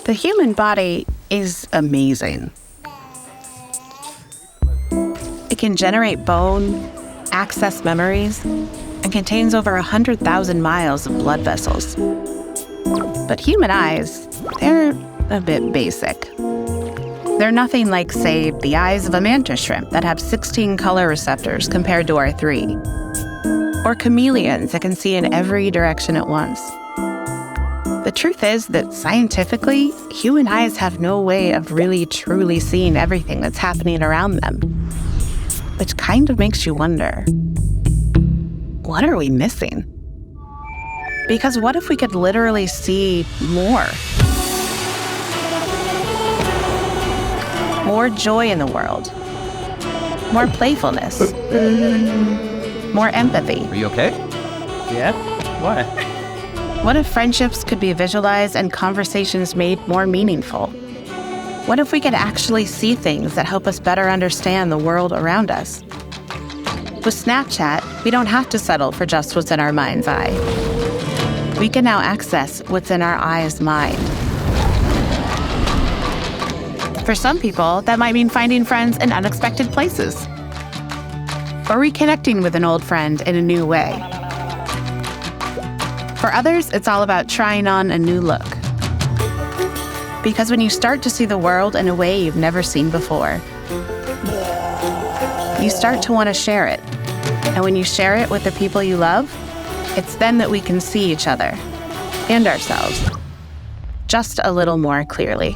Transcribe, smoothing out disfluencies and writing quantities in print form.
The human body is amazing. It can generate bone, access memories, and contains over 100,000 miles of blood vessels. But human eyes, they're a bit basic. They're nothing like, say, the eyes of a mantis shrimp that have 16 color receptors compared to our 3. Or chameleons that can see in every direction at once. The truth is that scientifically, human eyes have no way of really truly seeing everything that's happening around them. Which kind of makes you wonder, what are we missing? Because what if we could literally see more? More joy in the world. More playfulness. More empathy. Are you okay? Yeah? Why? What if friendships could be visualized and conversations made more meaningful? What if we could actually see things that help us better understand the world around us? With Snapchat, we don't have to settle for just what's in our mind's eye. We can now access what's in our eye's mind. For some people, that might mean finding friends in unexpected places, or reconnecting with an old friend in a new way. For others, it's all about trying on a new look. Because when you start to see the world in a way you've never seen before, you start to want to share it. And when you share it with the people you love, it's then that we can see each other and ourselves just a little more clearly.